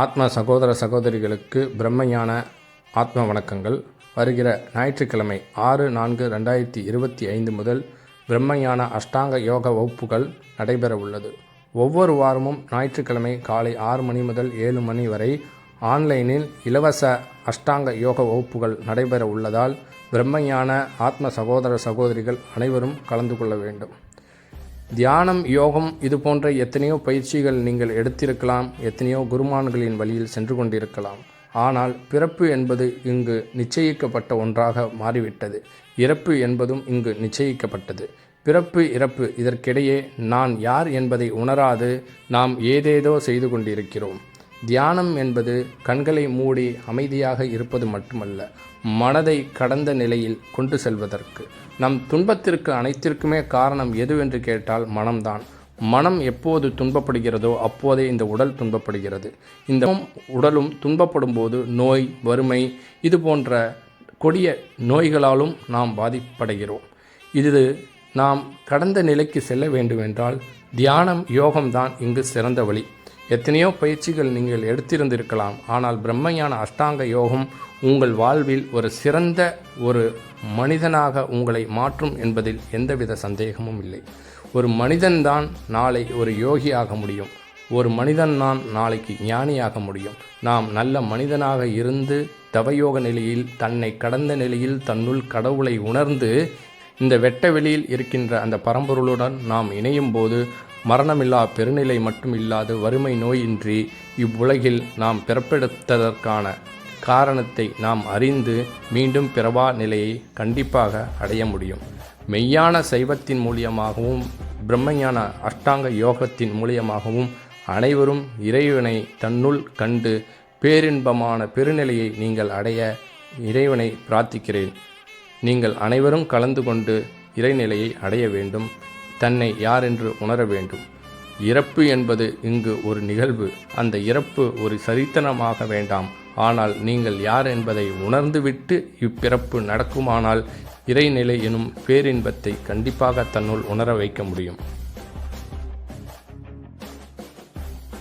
ஆத்ம சகோதர சகோதரிகளுக்கு பிரம்மஞான ஆத்ம வணக்கங்கள். வருகிற ஞாயிற்றுக்கிழமை 6/4/2025 முதல் பிரம்மஞான அஷ்டாங்க யோக வகுப்புகள் நடைபெற உள்ளது. ஒவ்வொரு வாரமும் ஞாயிற்றுக்கிழமை காலை 6 மணி முதல் 7 மணி வரை ஆன்லைனில் இலவச அஷ்டாங்க யோக வகுப்புகள் நடைபெற உள்ளதால் பிரம்மஞான ஆத்ம சகோதர சகோதரிகள் அனைவரும் கலந்து கொள்ள வேண்டும். தியானம், யோகம் இது போன்ற எத்தனையோ பயிற்சிகள் நீங்கள் எடுத்திருக்கலாம், எத்தனையோ குருமான்களின் வழியில் சென்று கொண்டிருக்கலாம். ஆனால் பிறப்பு என்பது இங்கு நிச்சயிக்கப்பட்ட ஒன்றாக மாறிவிட்டது. இறப்பு என்பதும் இங்கு நிச்சயிக்கப்பட்டது. பிறப்பு இறப்பு இதற்கிடையே நான் யார் என்பதை உணராது நாம் ஏதேதோ செய்து கொண்டிருக்கிறோம். தியானம் என்பது கண்களை மூடி அமைதியாக இருப்பது மட்டுமல்ல, மனதை கடந்த நிலையில் கொண்டு செல்வதற்கு. நம் துன்பத்திற்கு அனைத்திற்குமே காரணம் எதுவென்று கேட்டால் மனம்தான். மனம் எப்போது துன்பப்படுகிறதோ அப்போதே இந்த உடல் துன்பப்படுகிறது. இந்த உடலும் துன்பப்படும் போது நோய், வறுமை இது போன்ற கொடிய நோய்களாலும் நாம் பாதிப்படைகிறோம். இது நாம் கடந்த நிலைக்கு செல்ல வேண்டுமென்றால் தியானம், யோகம்தான் இங்கு சிறந்த வழி. எத்தனையோ பயிற்சிகள் நீங்கள் எடுத்திருந்திருக்கலாம், ஆனால் பிரம்மஞான அஷ்டாங்க யோகம் உங்கள் வாழ்வில் ஒரு சிறந்த ஒரு மனிதனாக உங்களை மாற்றும் என்பதில் எந்தவித சந்தேகமும் இல்லை. ஒரு மனிதன்தான் நாளை ஒரு யோகியாக முடியும். ஒரு மனிதன்தான் நாளைக்கு ஞானியாக முடியும். நாம் நல்ல மனிதனாக இருந்து தவயோக நிலையில் தன்னை கடந்த நிலையில் தன்னுள் கடவுளை உணர்ந்து இந்த வெட்ட வெளியில் இருக்கின்ற அந்த பரம்பொருளுடன் நாம் இணையும் போது மரணமில்லா பெருநிலை மட்டும் இல்லாது வறுமை நோயின்றி இவ்வுலகில் நாம் பிறப்பெடுத்ததற்கான காரணத்தை நாம் அறிந்து மீண்டும் பிறவா நிலையை கண்டிப்பாக அடைய முடியும். மெய்யான சைவத்தின் மூலியமாகவும் பிரம்மஞான அஷ்டாங்க யோகத்தின் மூலியமாகவும் அனைவரும் இறைவனை தன்னுள் கண்டு பேரின்பமான பெருநிலையை நீங்கள் அடைய இறைவனை பிரார்த்திக்கிறேன். நீங்கள் அனைவரும் கலந்து கொண்டு இறைநிலையை அடைய வேண்டும். தன்னை யார் என்று உணர வேண்டும். இறப்பு என்பது இங்கு ஒரு நிகழ்வு. அந்த இறப்பு ஒரு சரித்திரமாக வேண்டாம். ஆனால் நீங்கள் யார் என்பதை உணர்ந்துவிட்டு இப்பிறப்பு நடக்குமானால் இறைநிலை எனும் பேரின்பத்தை கண்டிப்பாக தன்னுள் உணர வைக்க முடியும்.